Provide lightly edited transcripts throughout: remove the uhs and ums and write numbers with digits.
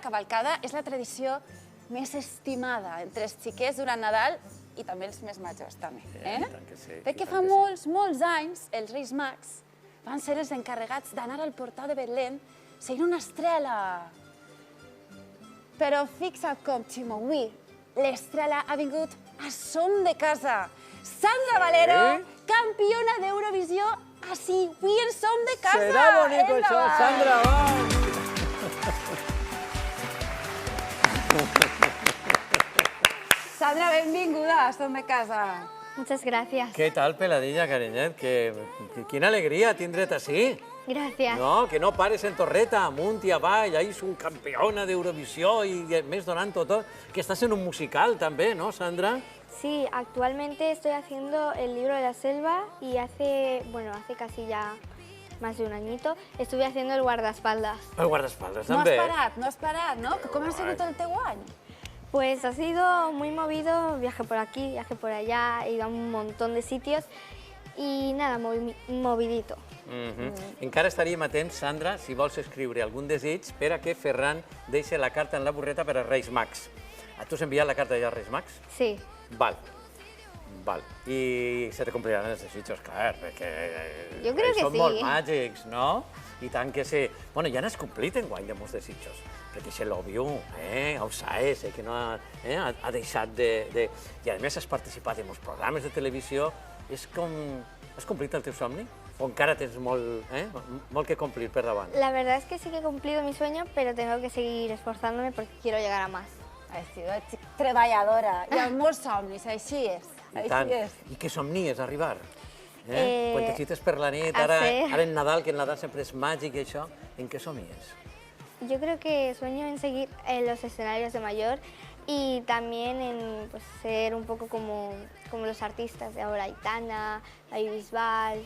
cavalcada és la tradició més estimada entre els xiquets durant Nadal i també els més majors, també. Perquè fa molts, molts anys els Reis Mags van ser els encarregats d'anar al portal de Betlem seguint una estrela. Però fixa't com, Ximo, avui l'estrela ha vingut a som de casa. Sandra Valero, campiona d'Eurovisió, així, avui en som de casa. Serà bonico això, Sandra, va! Sandra, benvinguda a Som de Casa. Muchas gracias. Què tal, peladilla, carinyet? Quina alegria tindre't així. Gracias. No, que no pares en torreta, amunt i avall, ahí és un campiona d'Eurovisió i més donant tot. Que estàs en un musical també, no, Sandra? Sí, actualmente estoy haciendo el libro de la selva y hace casi ya más de un añito estuve haciendo el guardaespaldas. El guardaespaldas també. No has parat, no? Com ha sigut el teu any? Pues ha sido muy movido, viaje por aquí, viaje por allá, he ido a un montón de sitios y nada, movidito. Encara estaríem atents, Sandra, si vols escriure algun desig per a que Ferran deixi la carta en la burreta per a Reis Mags. Tu has enviat la carta ja als Reis Mags? Sí. Val. I se te compliran els desitjos, clar, perquè Jo crec que són sí. molt màgics, no? I tant que sí. Bueno, ja n'has complit enguany de molts desitjos, perquè se l'òbvio, ho saps, que no ha deixat de... I a més has participat en molts programes de televisió. És com... Has complit el teu somni? ¿O encara tens molt que complir per davant? La verdad es que sí que he cumplido mi sueño, pero tengo que seguir esforzándome porque quiero llegar a más. Has sigut treballadora i amb molts somnis, així és. I tant. I què somnies, arribar? Quan t'agites per la nit, ara en Nadal, que el Nadal sempre és màgic i això, en què somnies? Yo creo que sueño en seguir en los escenarios de mayor y también en ser un poco como los artistas de ahora, Aitana, David Bisbal.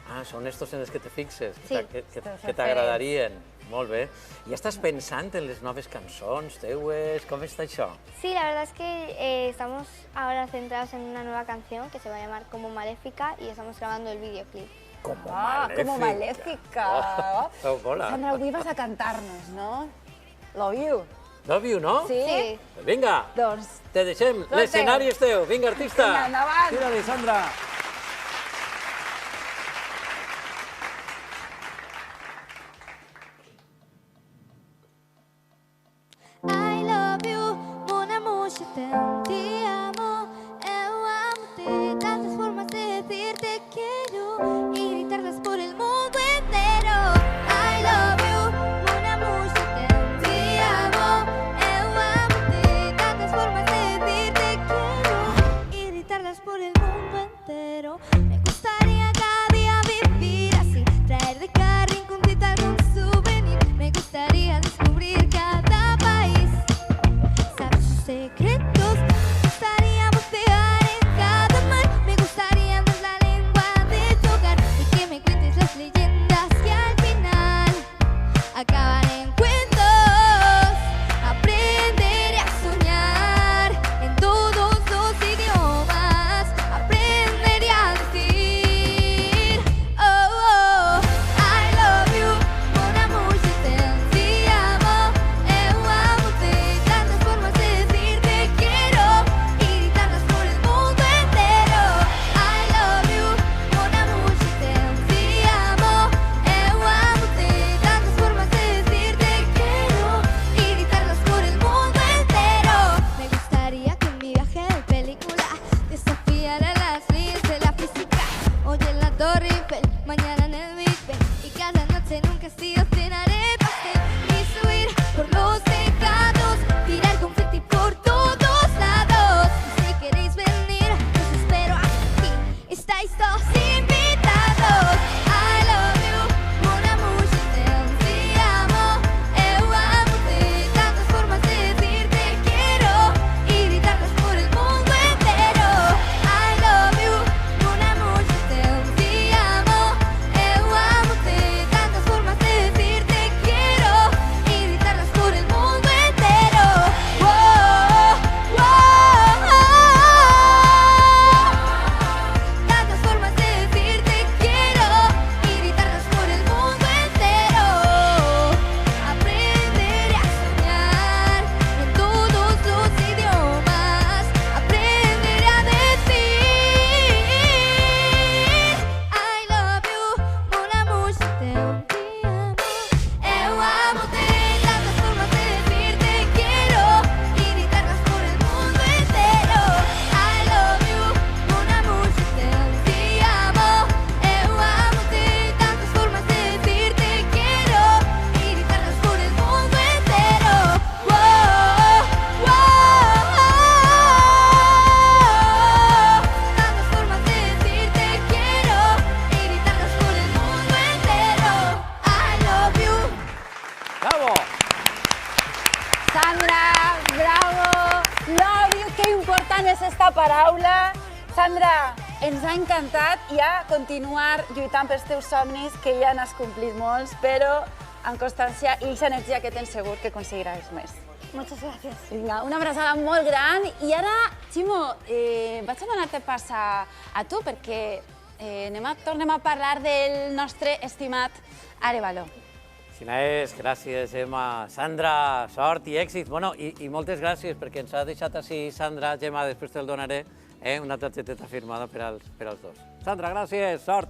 Ah, són estos en els que te fixes, Sí. que t'agradarien. Molt bé. I estàs pensant en les noves cançons teues? Com està això? Sí, la verdad es que estamos ahora centrados en una nueva canción que se va a llamar Como Maléfica y estamos grabando el videoclip. Como Maléfica. Hola. Sandra, avui vas a cantar-nos, no? Love You. Love You, no? Sí. Vinga, Doncs te deixem. L'escenari és teu. Vinga, artista. Vinga, endavant. Tira-li, Sandra. I love you, mon amour, je t'aime, te amo, eu amo-te. Tantas formas de decir te quiero y gritarlas por el mundo entero. I love you, mon amour, je t'aime, te amo, eu amo-te. Tantas formas de decir te quiero y gritarlas por el mundo entero. Me gustaría cada día vivir así, traer de cada rinconcito algún souvenir. Me gustaría descubrir cada país, saber sus secretos. Sandra, bravo! Love you, que important és esta paraula. Sandra, ens ha encantat ja continuar lluitant pels teus somnis, que ja n'has complit molts, però amb constància i aquesta energia que tens segur que aconseguiràs més. Muchas gracias. Vinga, una abraçada molt gran. I ara, Ximo, vaig a donar-te pas a tu perquè tornem a parlar del nostre estimat Arévalo. Quina és, gràcies, Gemma. Sandra, sort i èxit. Bueno, i moltes gràcies perquè ens ha deixat així Sandra. Gemma, després te'l donaré, una targeteta firmada per als dos. Sandra, gràcies, sort.